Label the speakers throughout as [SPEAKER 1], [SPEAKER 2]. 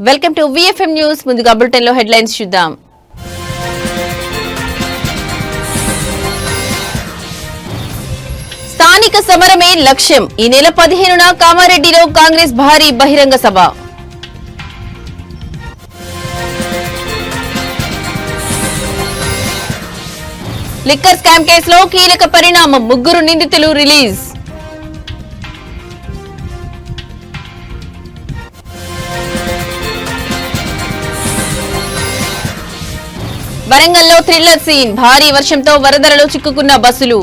[SPEAKER 1] Welcome to VFM news. ముందుగా bulletin లో headlines చూద్దాం. స్థానిక సమరమే లక్ష్యం. ఈ నెల 15న కామారెడ్డిలో కాంగ్రెస్ భారీ బహిరంగ సభ. లిక్కర్ స్కామ్ కేసులో కీలక పరిణామం. 3 నిందితులు రిలీజ్. వరంగల్లో థ్రిల్లర్ సీన్. భారీ వర్షంతో వరదలలో చిక్కుకున్న బస్సులు.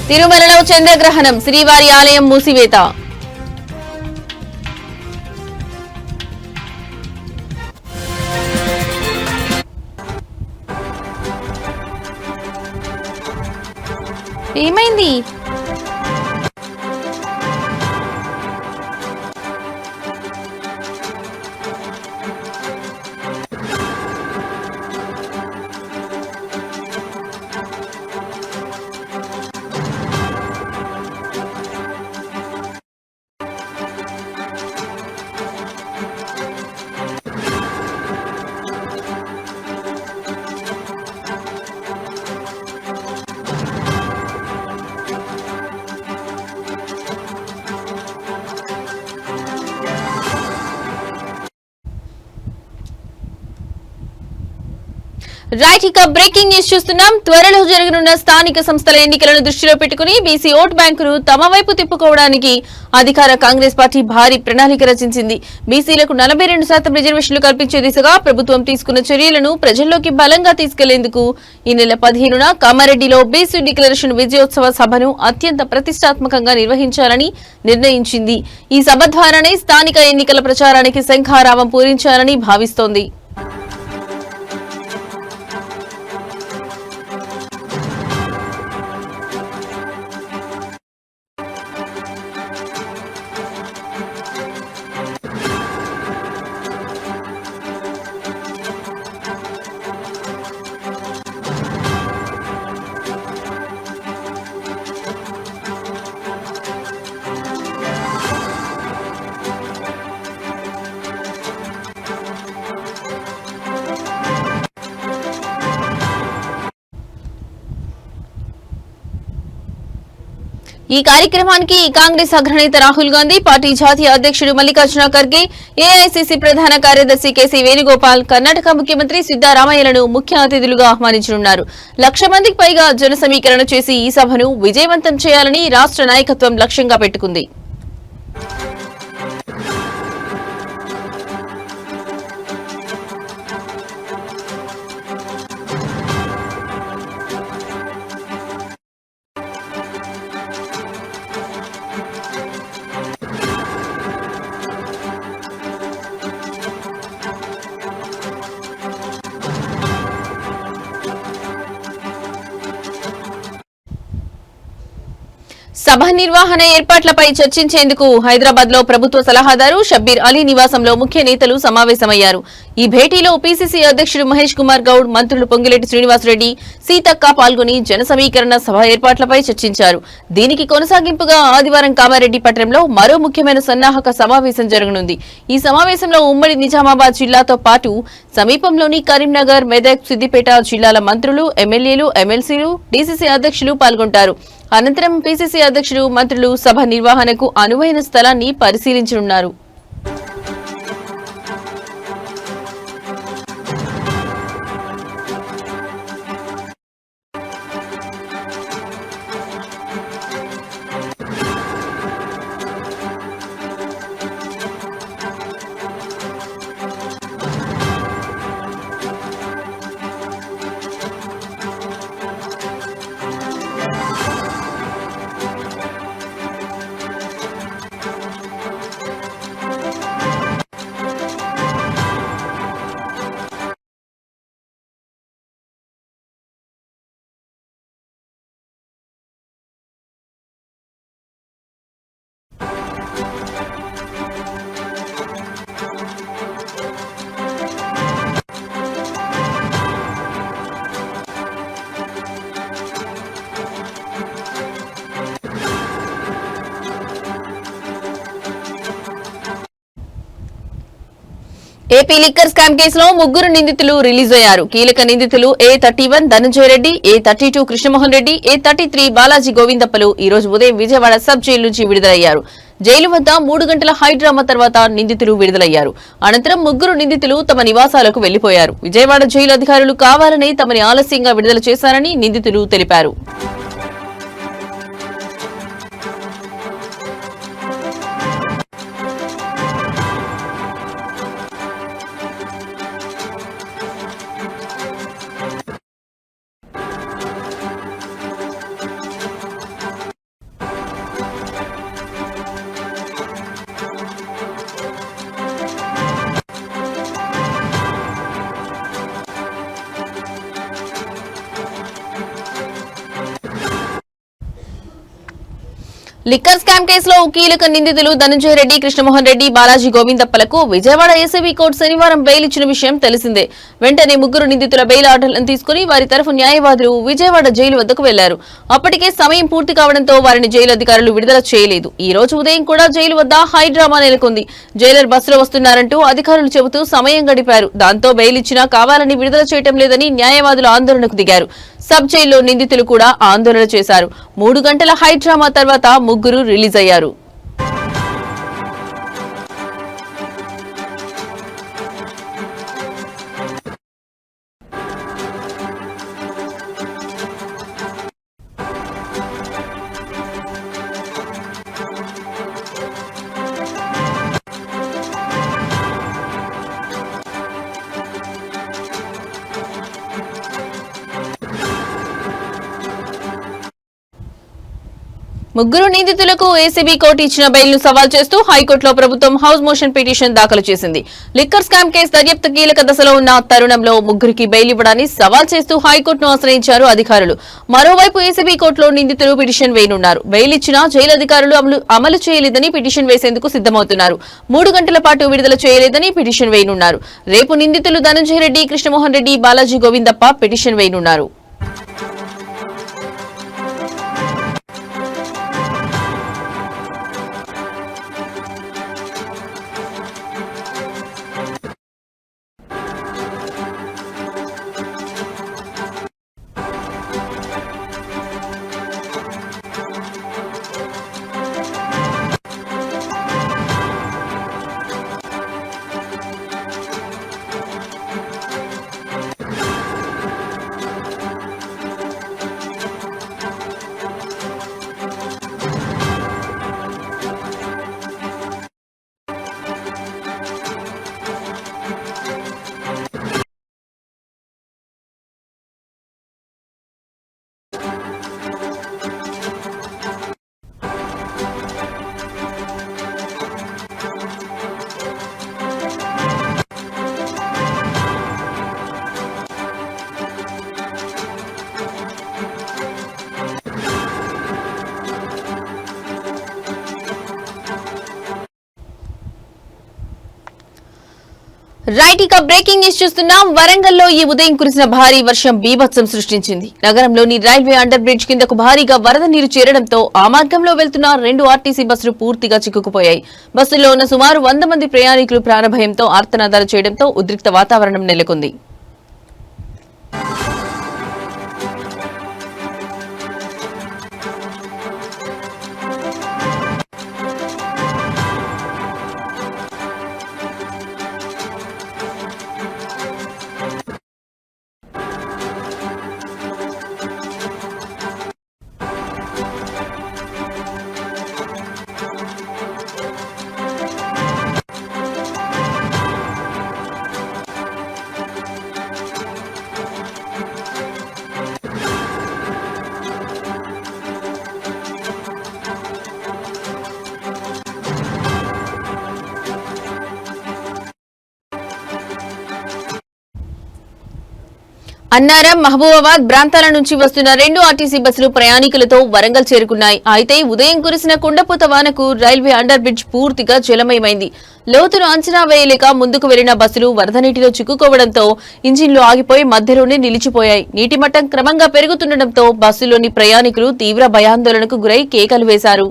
[SPEAKER 1] తిరుమలలో చంద్రగ్రహణం. శ్రీవారి ఆలయం మూసివేత. ఏమైంది? రైట్, ఇక బ్రేకింగ్ న్యూస్ చూస్తున్నాం. త్వరలో జరగనున్న స్థానిక సంస్థల ఎన్నికలను దృష్టిలో పెట్టుకుని బీసీ ఓటు బ్యాంకును తమ వైపు తిప్పుకోవడానికి అధికార కాంగ్రెస్ పార్టీ భారీ ప్రణాళిక రచించింది. బీసీలకు 42% రిజర్వేషన్లు కల్పించే దిశగా ప్రభుత్వం తీసుకున్న చర్యలను ప్రజల్లోకి బలంగా తీసుకెళ్లేందుకు ఈ నెల 15న కామారెడ్డిలో బీసీ డిక్లరేషన్ విజయోత్సవ సభను అత్యంత ప్రతిష్టాత్మకంగా నిర్వహించాలని నిర్ణయించింది. ఈ సభ ద్వారానే స్థానిక ఎన్నికల ప్రచారానికి శంఖారావం పూరించాలని భావిస్తోంది. ఈ కార్యక్రమానికి కాంగ్రెస్ అగ్రనేత రాహుల్ గాంధీ, పార్టీ జాతీయ అధ్యక్షుడు మల్లికార్జున ఖర్గే, ఏఐసీసీ ప్రధాన కార్యదర్శి కేసీ వేణుగోపాల్, కర్ణాటక ముఖ్యమంత్రి సిద్దరామయ్యలను ముఖ్య అతిథులుగా ఆహ్వానించనున్నారు. 1,00,000 మందికి పైగా జన సమీకరణ చేసి ఈ సభను విజయవంతం చేయాలని రాష్ట్ర నాయకత్వం లక్ష్యంగా పెట్టుకుంది. సభ నిర్వహణ ఏర్పాట్లపై చర్చించేందుకు హైదరాబాద్ లో ప్రభుత్వ సలహాదారు షబ్బీర్ అలీ నివాసంలో ముఖ్య నేతలు సమావేశమయ్యారు. ఈ భేటీలో పీసీసీ అధ్యక్షుడు మహేష్ కుమార్ గౌడ్, మంత్రులు పొంగిరెడ్డి శ్రీనివాసరెడ్డి, సీతక్క పాల్గొని జన సమీకరణ సభ ఏర్పాట్లపై చర్చించారు. దీనికి కొనసాగింపుగా ఆదివారం కామారెడ్డి పట్టణంలో మరో ముఖ్యమైన సన్నాహక సమావేశం జరగనుంది. ఈ సమావేశంలో ఉమ్మడి నిజామాబాద్ జిల్లాతో పాటు సమీపంలోని కరీంనగర్, మెదక్, సిద్దిపేట జిల్లాల మంత్రులు, ఎమ్మెల్యేలు, ఎమ్మెల్సీలు, డీసీసీ అధ్యక్షులు పాల్గొంటారు. అనంతరం పీసీసీ అధ్యక్షుడు, మంత్రులు సభ నిర్వహణకు అనువైన స్థలాన్ని పరిశీలించనున్నారు. ఏపీ లిక్కర్ స్కామ్ కేసులో ముగ్గురు నిందితులు రిలీజ్ అయ్యారు. కీలక నిందితులు A31 Dhananjaya Reddy, A32 Krishnamohan Reddy, A33 Balaji గోవిందప్పలు ఈ రోజు ఉదయం విజయవాడ సబ్ జైలు నుంచి విడుదలయ్యారు. జైలు వద్ద 3 గంటల హైడ్రామా తర్వాత నిందితులు విడుదలయ్యారు. అనంతరం ముగ్గురు నిందితులు తమ నివాసాలకు వెళ్లిపోయారు. విజయవాడ జైలు అధికారులు కావాలని తమని ఆలస్యంగా విడుదల చేశారని నిందితులు తెలిపారు. లిక్కర్ స్కామ్ కేసులో కీలక నిందితులు ధనంజయ రెడ్డి, కృష్ణమోహన్ రెడ్డి, బాలాజీ గోవిందప్పలకు విజయవాడ ఏసీబీ కోర్టు శనివారం బెయిల్ ఇచ్చిన విషయం తెలిసిందే. వెంటనే ముగ్గురు నిందితుల బెయిల్ ఆర్డర్లను తీసుకుని వారి తరఫు న్యాయవాదులు విజయవాడ జైలు వద్దకు వెళ్లారు. అప్పటికే సమయం పూర్తి కావడంతో వారిని జైలు అధికారులు విడుదల చేయలేదు. ఈ రోజు ఉదయం కూడా జైలు వద్ద హైడ్రామా నెలకొంది. జైలర్ బస్సులో వస్తున్నారంటూ అధికారులు చెబుతూ సమయం గడిపారు. దాంతో బెయిల్ ఇచ్చినా కావాలని విడుదల చేయటం లేదని న్యాయవాదులు ఆందోళనకు దిగారు. సబ్ జైల్లో నిందితులు కూడా ఆందోళన చేశారు. 3 గంటల హైడ్రామా తర్వాత ముగ్గురు రిలీజ్ అయ్యారు. ముగ్గురు నిందితులకు ఏసీబీ కోర్టు ఇచ్చిన బెయిల్ ను సవాల్ చేస్తూ హైకోర్టులో ప్రభుత్వం హౌస్ మోషన్ పిటిషన్ దాఖలు చేసింది. లిక్కర్ స్కామ్ కేసు దర్యాప్తు కీలక దశలో ఉన్న తరుణంలో ముగ్గురికి బెయిల్ ఇవ్వడాన్ని సవాల్ చేస్తూ హైకోర్టును ఆశ్రయించారు అధికారులు. మరోవైపు ఏసీబీ కోర్టులో నిందితులు పిటిషన్ వేయనున్నారు. బెయిల్ ఇచ్చినా జైలు అధికారులు అమలు చేయలేదని పిటిషన్ వేసేందుకు సిద్దమవుతున్నారు. 3 గంటల పాటు విడుదల చేయలేదని పిటిషన్ వేయనున్నారు. రేపు నిందితులు ధనంజయ రెడ్డి, కృష్ణమోహన్ రెడ్డి, బాలాజీ గోవిందప్ప పిటిషన్ వేయనున్నారు. రైట్, ఇక బ్రేకింగ్ న్యూస్ చూస్తున్నాం. వరంగల్లో ఈ ఉదయం కురిసిన భారీ వర్షం బీభత్సం సృష్టించింది. నగరంలోని రైల్వే అండర్ బ్రిడ్జ్ కిందకు భారీగా వరద నీరు చేరడంతో ఆ మార్గంలో వెళ్తున్న 2 ఆర్టీసీ బస్సులు పూర్తిగా చిక్కుకుపోయాయి. బస్సుల్లో ఉన్న సుమారు 100 మంది ప్రయాణికులు ప్రాణభయంతో ఆర్తనాదాలు చేయడంతో ఉద్రిక్త వాతావరణం నెలకొంది. అన్నారం, మహబూబాబాద్ ప్రాంతాల నుంచి వస్తున్న 2 ఆర్టీసీ బస్సులు ప్రయాణికులతో వరంగల్ చేరుకున్నాయి. అయితే ఉదయం కురిసిన కుండపోత వానకు రైల్వే అండర్ బ్రిడ్జ్ పూర్తిగా జలమయమైంది. లోతును అంచనా వేయలేక ముందుకు వెళ్లిన బస్సులు వరద నీటిలో చిక్కుకోవడంతో ఇంజిన్లు ఆగిపోయి మధ్యలోనే నిలిచిపోయాయి. నీటి మట్టం క్రమంగా పెరుగుతుండటంతో బస్సులోని ప్రయాణికులు తీవ్ర భయాందోళనకు గురై కేకలు వేశారు.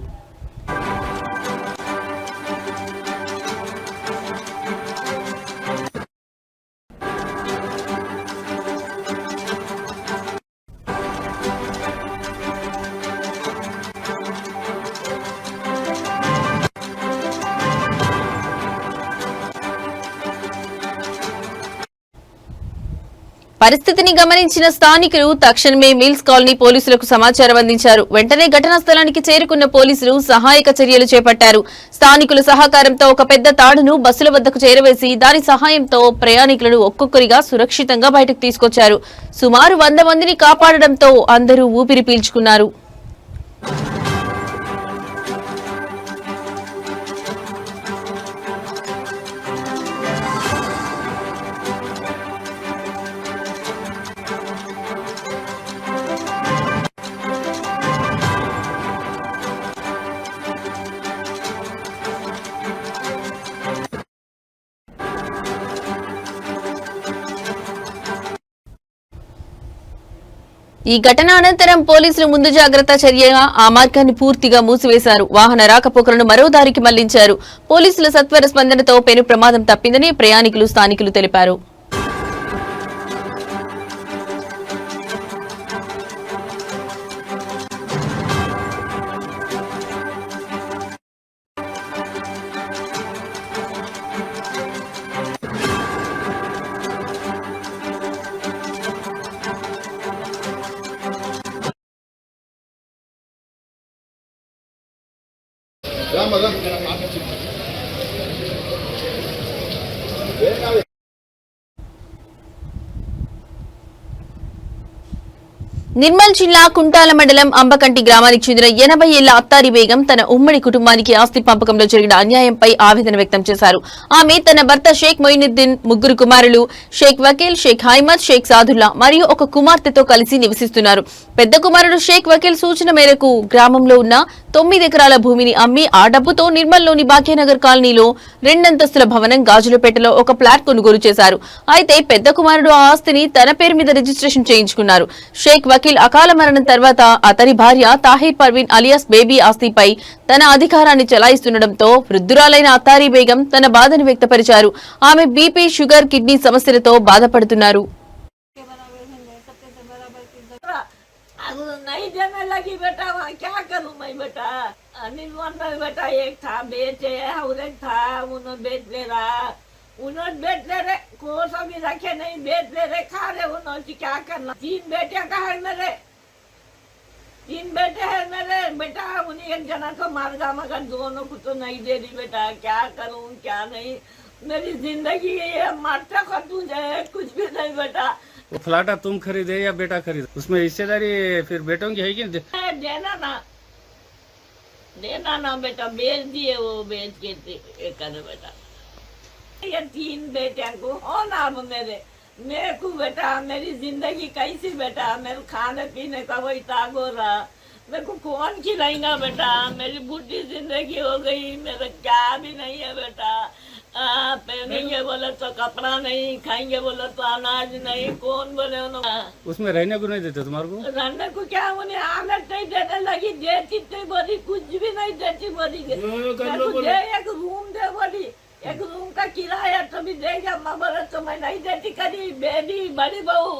[SPEAKER 1] పరిస్థితిని గమనించిన స్థానికులు తక్షణమే మిల్స్ కాలనీ పోలీసులకు సమాచారం అందించారు. వెంటనే ఘటనా స్థలానికి చేరుకున్న పోలీసులు సహాయక చర్యలు చేపట్టారు. స్థానికుల సహకారంతో ఒక పెద్ద తాడును బస్సుల వద్దకు చేరవేసి దాని సహాయంతో ప్రయాణికులను ఒక్కొక్కరిగా సురక్షితంగా బయటకు తీసుకొచ్చారు. సుమారు 100 మందిని కాపాడడంతో అందరూ ఊపిరి పీల్చుకున్నారు. ఈ ఘటన అనంతరం పోలీసులు ముందు జాగ్రత్త చర్యగా ఆ మార్గాన్ని పూర్తిగా మూసివేశారు. వాహన రాకపోకలను మరో దారికి మళ్లించారు. పోలీసుల సత్వర స్పందనతో పెను ప్రమాదం తప్పిందని ప్రయాణికులు స్థానికులు తెలిపారు. నిర్మల్ జిల్లా కుంటాల మండలం అంబకంటి గ్రామానికి చెందిన 80 ఏళ్ల అత్తారి బేగం తన ఉమ్మడి కుటుంబానికి ఆస్తి పంపకంలో జరిగిన అన్యాయంపై ఆవేదన వ్యక్తం చేశారు. ఆమె తన భర్త షేక్ మొయినుద్దీన్, ముగ్గురు కుమారులు షేక్ వకీల్, షేక్ హైమద్, షేక్ సాదుల్లా మరియు ఒక కుమార్తెతో కలిసి నివసిస్తున్నారు. పెద్ద కుమారుడు షేక్ వకీల్ సూచన మేరకు గ్రామంలో ఉన్న 9 ఎకరాల భూమిని అమ్మి ఆ డబ్బుతో నిర్మల్లోని భాగ్యనగర్ కాలనీలో 2 అంతస్తుల భవనం గాజులపేటలో ఒక ఫ్లాట్ కొనుగోలు చేశారు. అయితే పెద్ద కుమారుడు ఆ ఆస్తిని తన పేరు మీద రిజిస్ట్రేషన్ చేయించుకున్నారు. షేక్ వకీల్ అకాల మరణం తర్వాత అతని భార్య తాహిర్ పర్వీన్ అలియాస్ బేబీ ఆస్తిపై తన అధికారాన్ని చెలాయిస్తుండటంతో వృద్ధురాలైన అత్తారి బేగం తన బాధను వ్యక్తపరిచారు. ఆమె బీపీ, షుగర్, కిడ్నీ సమస్యలతో బాధపడుతున్నారు.
[SPEAKER 2] नहीं देने लगी बेटा, वहाँ क्या करूँ मैं बेटा। अनिल बेटा एक था बेचे, और एक था उन्होंने बेच ले रहा, उन्होंने बेच ले रहे, कोस भी रखे नहीं, बेच ले रहे, खा रहे उन्होंने, क्या करना। 3 बेटे का है मेरे, 3 बेटे हैं मेरे बेटा, उन्हीं एक जना को मार गा, मगर दोनों को तो नहीं दे रही बेटा, क्या करूँ क्या नहीं। मेरी जिंदगी ये मारता खतूं जाए, कुछ भी नहीं बेटा।
[SPEAKER 3] वो फ्लैट तुम खरीदे या बेटा खरीदे, उसमें हिस्सेदारी फिर बेटों की है कि
[SPEAKER 2] देना ना बेटा, बेच दिए, वो बेच के कर बेटा। ये 3 बेटे को हो ना मेरे को बेटा, मेरी जिंदगी कैसी बेटा, मेरे खाने पीने का वही तागो रहा, मेरे को कौन खिलाएगा बेटा। मेरी बुढ़ी जिंदगी हो गई, मेरा क्या भी नहीं है बेटा। पहनेंगे बोले तो कपड़ा नहीं, खाएंगे बोले तो अनाज नहीं, कौन बोले
[SPEAKER 3] उसमें रहने को नहीं देते तुम्हारे को?
[SPEAKER 2] रहने को क्या, उन्हें आमद नहीं देने लगी, देती नहीं बोली, कुछ भी नहीं देती बोली। दे एक रूम दे बोली, एक रूम का किराया तो भी देगा, मैं बोले तो मैं नहीं देती, कभी बेबी बड़ी बहू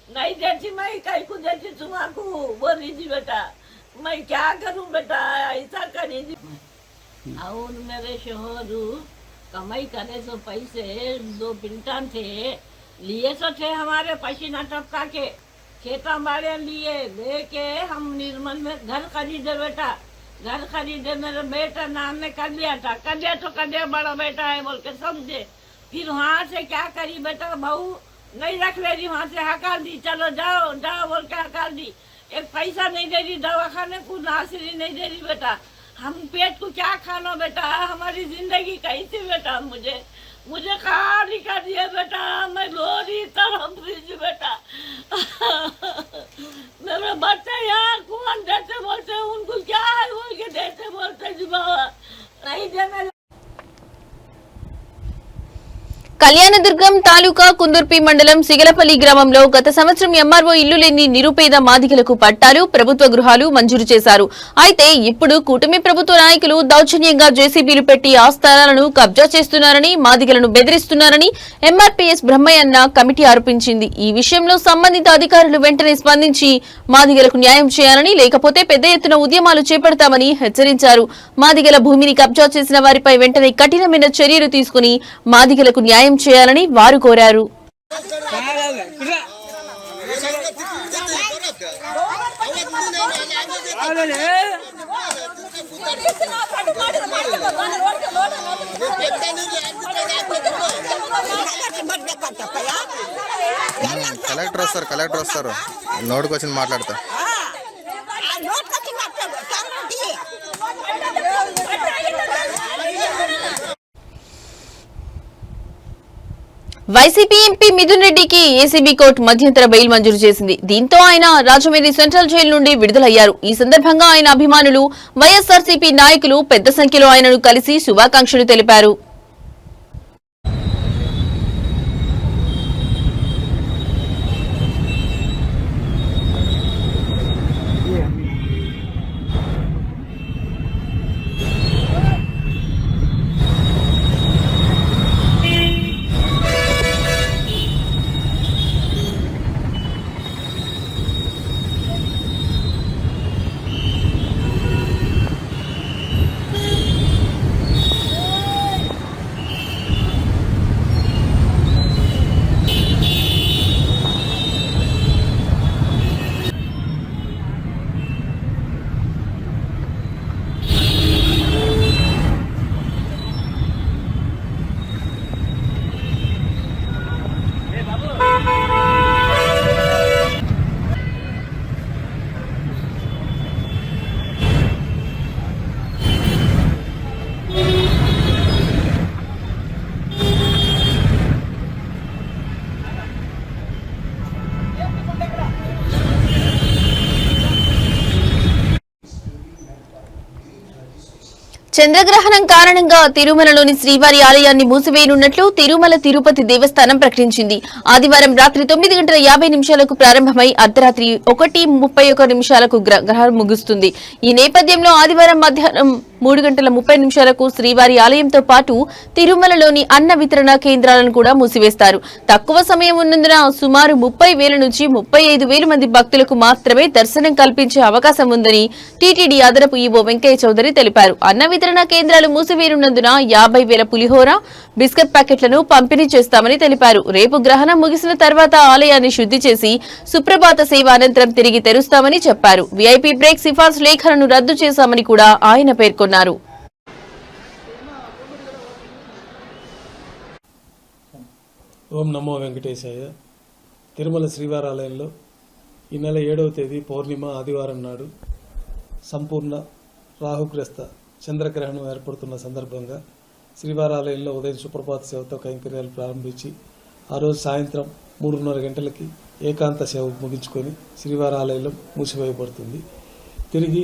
[SPEAKER 2] नहीं देती, मैं कहीं को देती तुम्हारे बोली जी बेटा। मैं क्या करूँ बेटा, ऐसा करी जी। और मेरे शोहरू कमाई करे तो पैसे 2 पिल्टन थे, लिए तो थे हमारे पसीना टपका के, खेता बाड़े लिए, लेके हम निर्मल में घर खरीदे बेटा, घर खरीदे, मेरे बेटा नाम में कर लिया था, कर दिया तो कर दिया, बड़ा बेटा है बोल के समझे। फिर वहाँ से क्या करी बेटा, बहू नहीं रख ले रही, वहाँ से हकार दी, चलो जाओ जाओ बोल के हकार दी, एक पैसा नहीं दे रही, दवाखाने को नासिरी नहीं दे रही बेटा। हम पेट को क्या खाना बेटा, हमारी जिंदगी कैसी बेटा, मुझे खाली कर दिया बेटा, मैं रो रही तरफ रही बेटा। मेरे बच्चे यार कौन देते बोलते, उनको क्या है बोल के देते बोलते जी बाबा, नहीं देने।
[SPEAKER 1] కళ్యాణదుర్గం తాలూకా కుందుర్పి మండలం సిగలపల్లి గ్రామంలో గత సంవత్సరం ఎంఆర్ఓ ఇల్లు లేని నిరుపేద మాదిగలకు పట్టాలు, ప్రభుత్వ గృహాలు మంజూరు చేశారు. అయితే ఇప్పుడు కూటమి ప్రభుత్వ నాయకులు దౌర్జన్యంగా జేసీబీలు పెట్టి ఆ స్థలాలను కబ్జా చేస్తున్నారని, మాదిగలను బెదిరిస్తున్నారని ఎంఆర్పీఎస్ బ్రహ్మయ్యన్న కమిటీ ఆరోపించింది. ఈ విషయంలో సంబంధిత అధికారులు వెంటనే స్పందించి మాదిగలకు న్యాయం చేయాలని, లేకపోతే పెద్ద ఎత్తున ఉద్యమాలు చేపడతామని హెచ్చరించారు. మాదిగల భూమిని కబ్జా చేసిన వారిపై వెంటనే కఠినమైన చర్యలు తీసుకుని మాదిగలకు న్యాయం చేయాలని వారు కోరారు.
[SPEAKER 4] కలెక్టర్ వస్తారు నోటుకు వచ్చి మాట్లాడతా.
[SPEAKER 1] వైసీపీ ఎంపీ మిథున్ రెడ్డికి ఏసీబీ కోర్టు మధ్యంతర బెయిల్ మంజూరు చేసింది. దీంతో ఆయన రాజమండ్రి సెంట్రల్ జైలు నుండి విడుదలయ్యారు. ఈ సందర్భంగా ఆయన అభిమానులు, వైఎస్ఆర్సీపీ నాయకులు పెద్ద సంఖ్యలో ఆయనను కలిసి శుభాకాంక్షలు తెలిపారు. చంద్రగ్రహణం కారణంగా తిరుమలలోని శ్రీవారి ఆలయాన్ని మూసివేయనున్నట్లు తిరుమల తిరుపతి దేవస్థానం ప్రకటించింది. ఆదివారం రాత్రి 9:50 ప్రారంభమై అర్ధరాత్రి 1:31 గ్రహణం ముగుస్తుంది. ఈ నేపథ్యంలో ఆదివారం మధ్యాహ్నం 3:30 శ్రీవారి ఆలయంతో పాటు తిరుమలలోని అన్న వితరణ కేంద్రాలను కూడా మూసివేస్తారు. తక్కువ సమయం ఉన్నందున సుమారు 30,000 నుంచి 35,000 మంది భక్తులకు మాత్రమే దర్శనం కల్పించే అవకాశం ఉందని టీటీడీ అదనపు ఈవో వెంకయ్య చౌదరి తెలిపారు. అన్న వితరణ కేంద్రాలు మూసివేయనున్నందున 50,000 పులిహోర, బిస్కెట్ ప్యాకెట్లను పంపిణీ చేస్తామని తెలిపారు. రేపు గ్రహణం ముగిసిన తర్వాత ఆలయాన్ని శుద్ధి చేసి సుప్రభాత సేవ అనంతరం తిరిగి తెరుస్తామని చెప్పారు. వీఐపీ బ్రేక్ సిఫార్సు లేఖలను రద్దు చేశామని కూడా ఆయన పేర్కొన్నారు.
[SPEAKER 5] ఓం నమో వెంకటేశాయ. తిరుమల శ్రీవారాలయంలో ఈ నెల 7వ తేదీ పౌర్ణిమ ఆదివారం నాడు సంపూర్ణ రాహుగ్రస్త చంద్రగ్రహణం ఏర్పడుతున్న సందర్భంగా శ్రీవారాలయంలో ఉదయం సుప్రభాత సేవతో కైంకర్యాలు ప్రారంభించి ఆ రోజు సాయంత్రం 3:30 గంటలకి ఏకాంత సేవ ముగించుకొని శ్రీవారాలయంలో మూసివేయబడుతుంది. తిరిగి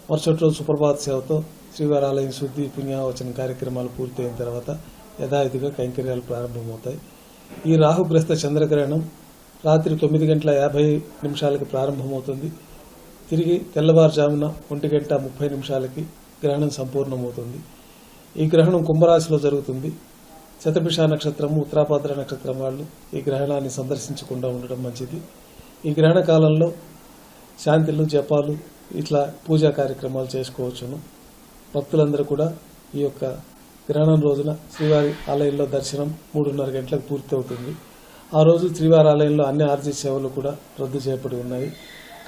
[SPEAKER 5] మరుసటి రోజు సుప్రభాత సేవతో శ్రీవారాలయం శుద్ధి పుణ్యావచన కార్యక్రమాలు పూర్తయిన తర్వాత యథావిధిగా కైంకర్యాలు ప్రారంభమవుతాయి. ఈ రాహుగ్రస్త చంద్రగ్రహణం రాత్రి 9:50 ప్రారంభమవుతుంది. తిరిగి తెల్లవారుజామున 1:30 గ్రహణం సంపూర్ణమవుతుంది. ఈ గ్రహణం కుంభరాశిలో జరుగుతుంది. శతభిష నక్షత్రము, ఉత్తరాభాద్ర నక్షత్రం వాళ్ళు ఈ గ్రహణాన్ని సందర్శించకుండా ఉండడం మంచిది. ఈ గ్రహణ కాలంలో శాంతిలు, జపాలు ఇట్లా పూజా కార్యక్రమాలు చేసుకోవచ్చును. భక్తులందరూ కూడా ఈ యొక్క గ్రహణం రోజున శ్రీవారి ఆలయంలో దర్శనం 3:30 గంటలకు పూర్తి అవుతుంది. ఆ రోజు శ్రీవారి ఆలయంలో అన్ని ఆర్జిత సేవలు కూడా రద్దు చేయబడి ఉన్నాయి.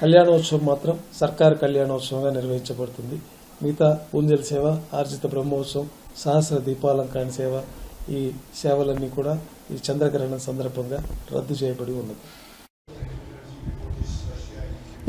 [SPEAKER 5] కళ్యాణోత్సవం మాత్రం సర్కారు కళ్యాణోత్సవంగా నిర్వహించబడుతుంది. మిగతా పూంజల సేవ, ఆర్జిత బ్రహ్మోత్సవం, సహస్ర దీపాలంకరణ సేవ, ఈ సేవలన్నీ కూడా ఈ చంద్రగ్రహణం సందర్భంగా రద్దు చేయబడి ఉన్నది.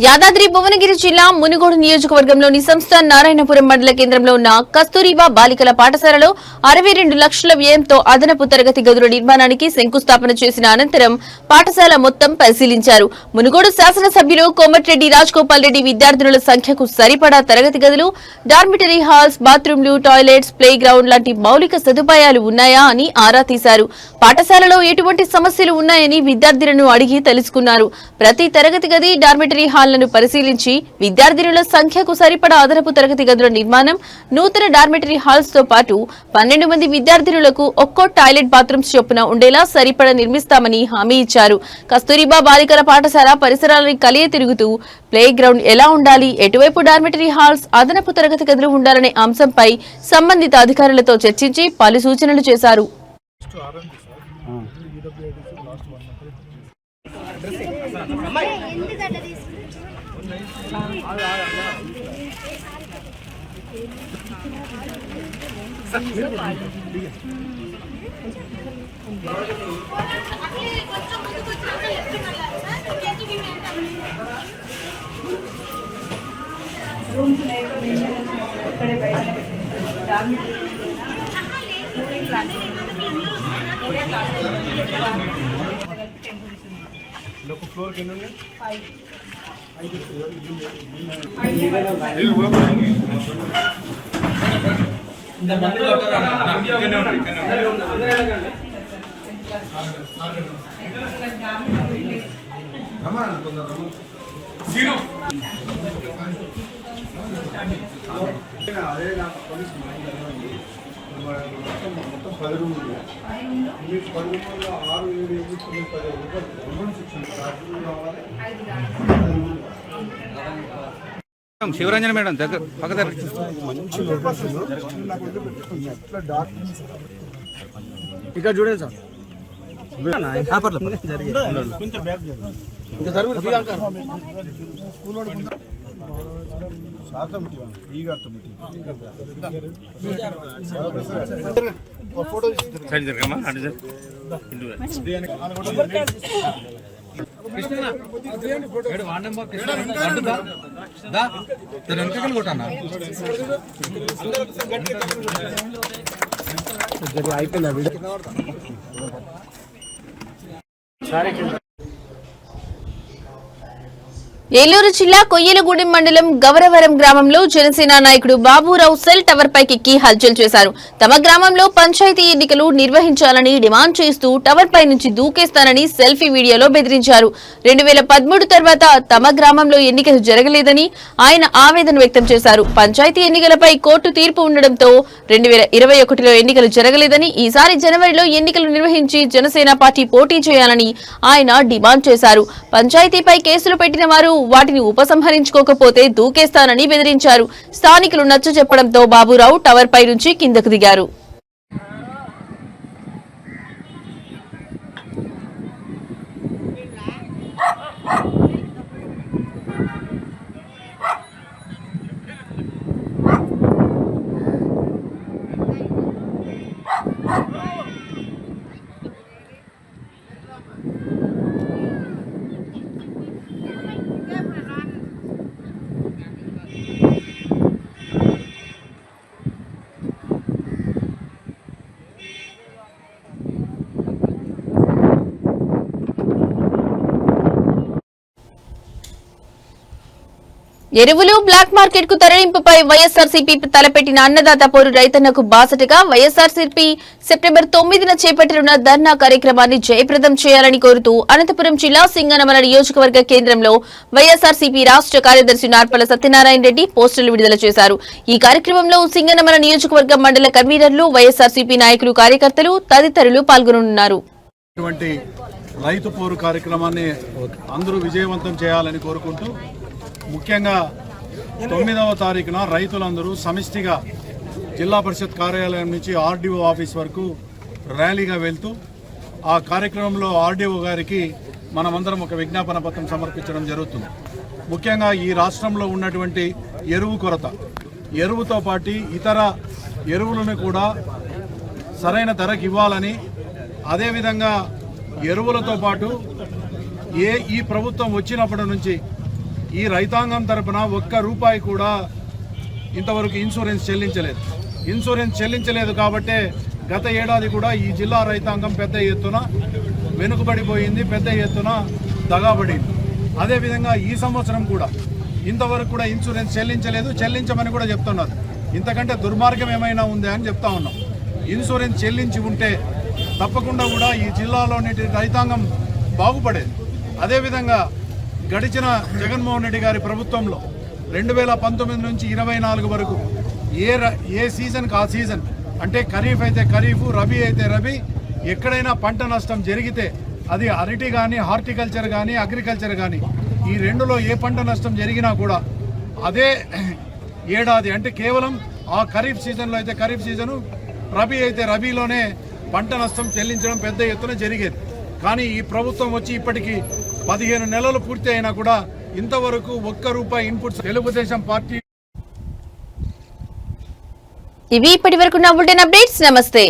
[SPEAKER 1] యాదాద్రి భువనగిరి జిల్లా మునుగోడు నియోజకవర్గంలోని సంస్థాన్ నారాయణపురం మండల కేంద్రంలో ఉన్న కస్తూరిబా బాలికల పాఠశాలలో 62 లక్షల వ్యయంతో అదనపు తరగతి గదుల నిర్మాణానికి శంకుస్థాపన చేసిన అనంతరం పాఠశాల మొత్తం పరిశీలించారు. మునుగోడు శాసనసభ్యులు కోమటిరెడ్డి రాజగోపాల్ రెడ్డి విద్యార్థినుల సంఖ్యకు సరిపడా తరగతి గదులు, డార్మిటరీ హాల్స్, బాత్రూంలు, టాయిలెట్స్, ప్లే గ్రౌండ్ లాంటి మౌలిక సదుపాయాలు ఉన్నాయా అని ఆరా తీశారు. పాఠశాలలో ఎటువంటి సమస్యలు ఉన్నాయని విద్యార్థులను అడిగి తెలుసుకున్నారు. ప్రతి తరగతి గది, డార్మిటరీ హాల్ లను పరిశీలించి విద్యార్థినుల సంఖ్యకు సరిపడా అదనపు తరగతి గదుల నిర్మాణం, నూతన డార్మిటరీ హాల్స్ తో పాటు 12 మంది విద్యార్థినులకు ఒక్కో టాయిలెట్ బాత్రూమ్స్ చొప్పున ఉండేలా సరిపడా నిర్మిస్తామని హామీ ఇచ్చారు. కస్తూరిబా బాలికల పాఠశాల పరిసరాలని కలియ తిరుగుతూ ప్లే గ్రౌండ్ ఎలా ఉండాలి, ఎటువైపు డార్మిటరీ హాల్స్, అదనపు తరగతి గదులు ఉండాలనే అంశంపై సంబంధిత అధికారులతో చర్చించి పలు సూచనలు చేశారు.
[SPEAKER 6] శివరంజన్ మేడం దగ్గర పక్క
[SPEAKER 7] ఇక్కడ చూడండి సార్ అయిపోయిందా వీడియో
[SPEAKER 1] ఏలూరు జిల్లా కొయ్యలగూడెం మండలం గవరవరం గ్రామంలో జనసేన నాయకుడు బాబురావు సెల్ టవర్ పైకెక్కి హల్చల్ చేశారు. తమ గ్రామంలో పంచాయతీ ఎన్నికలు నిర్వహించాలని డిమాండ్ చేస్తూ టవర్ పై నుంచి దూకేస్తానని సెల్ఫీ వీడియోలో బెదిరించారు. 2013 తర్వాత తమ గ్రామంలో ఎన్నికలు జరగలేదని ఆయన ఆవేదన వ్యక్తం చేశారు. పంచాయతీ ఎన్నికలపై కోర్టు తీర్పు ఉండడంతో 2021లో ఎన్నికలు జరగలేదని, ఈసారి జనవరిలో ఎన్నికలు నిర్వహించి జనసేన పార్టీ పోటీ చేయాలని ఆయన డిమాండ్ చేశారు. పంచాయతీపై కేసులు పెట్టిన వారు వాటిని ఉపసంహరించుకోకపోతే దూకేస్తానని బెదిరించారు. స్థానికులు నచ్చజెప్పడంతో బాబురావు టవర్ పై నుంచి కిందకు దిగారు. ఎరువులు బ్లాక్ మార్కెట్ కు తరలింపుపై వైఎస్ఆర్సీపీ తలపెట్టిన అన్నదాత పోరు రైతన్నకు బాసటగా వైఎస్ఆర్సీపీ సెప్టెంబర్ 9న చేపట్టనున్న ధర్నా కార్యక్రమాన్ని జయప్రదం చేయాలని కోరుతూ అనంతపురం జిల్లా సింగనమల నియోజకవర్గ కేంద్రంలో వైఎస్ఆర్సీపీ రాష్ట్ర కార్యదర్శి నార్పల సత్యనారాయణ రెడ్డి పోస్టర్లు విడుదల చేశారు. ఈ కార్యక్రమంలో సింగనమల నియోజకవర్గ మండల కన్వీనర్లు, వైఎస్ఆర్సీపీ నాయకులు, కార్యకర్తలు తదితరులు పాల్గొనున్నారు.
[SPEAKER 8] రైతు పోరు కార్యక్రమాన్ని అందరూ విజయవంతం చేయాలని కోరుకుంటూ, ముఖ్యంగా 9వ తారీఖున రైతులందరూ సమిష్టిగా జిల్లా పరిషత్ కార్యాలయం నుంచి ఆర్డీఓ ఆఫీస్ వరకు ర్యాలీగా వెళ్తూ ఆ కార్యక్రమంలో ఆర్డీఓ గారికి మనమందరం ఒక విజ్ఞాపన పత్రం సమర్పించడం జరుగుతుంది. ముఖ్యంగా ఈ రాష్ట్రంలో ఉన్నటువంటి ఎరువు కొరత, ఎరువుతో పాటు ఇతర ఎరువులను కూడా సరైన ధరకు ఇవ్వాలని, అదేవిధంగా ఎరువులతో పాటు ఈ ప్రభుత్వం వచ్చినప్పటి నుంచి ఈ రైతాంగం తరపున ఒక్క రూపాయి కూడా ఇంతవరకు ఇన్సూరెన్స్ చెల్లించలేదు కాబట్టే గత ఏడాది కూడా ఈ జిల్లా రైతాంగం పెద్ద ఎత్తున వెనుకబడిపోయింది, పెద్ద ఎత్తున దగాబడింది. అదేవిధంగా ఈ సంవత్సరం కూడా ఇంతవరకు కూడా ఇన్సూరెన్స్ చెల్లించమని కూడా చెప్తున్నారు. ఇంతకంటే దుర్మార్గం ఏమైనా ఉందా అని చెప్తా ఉన్నాం. ఇన్సూరెన్స్ చెల్లించి ఉంటే తప్పకుండా కూడా ఈ జిల్లాలోని రైతాంగం బాగుపడేది. అదేవిధంగా గడిచిన జగన్మోహన్ రెడ్డి గారి ప్రభుత్వంలో 2019 నుంచి 24 వరకు ఏ సీజన్కి ఆ సీజన్, అంటే ఖరీఫ్ అయితే ఖరీఫ్, రబీ అయితే రబీ, ఎక్కడైనా పంట నష్టం జరిగితే అది అరటి కానీ, హార్టికల్చర్ కానీ, అగ్రికల్చర్ కానీ, ఈ రెండులో ఏ పంట నష్టం జరిగినా కూడా అదే ఏడాది, అంటే కేవలం ఆ ఖరీఫ్ సీజన్లో అయితే ఖరీఫ్ సీజను, రబీ అయితే రబీలోనే పంట నష్టం చెల్లించడం పెద్ద ఎత్తున జరిగేది. కానీ ఈ ప్రభుత్వం వచ్చి ఇప్పటికీ 15 నెలలు పూర్తి అయినా కూడా ఇంతవరకు ₹1 ఇన్పుట్స్ తెలుగుదేశం పార్టీ.
[SPEAKER 1] ఇవి ఇప్పటి వరకు నా బులెటిన్ అప్డేట్స్. నమస్తే.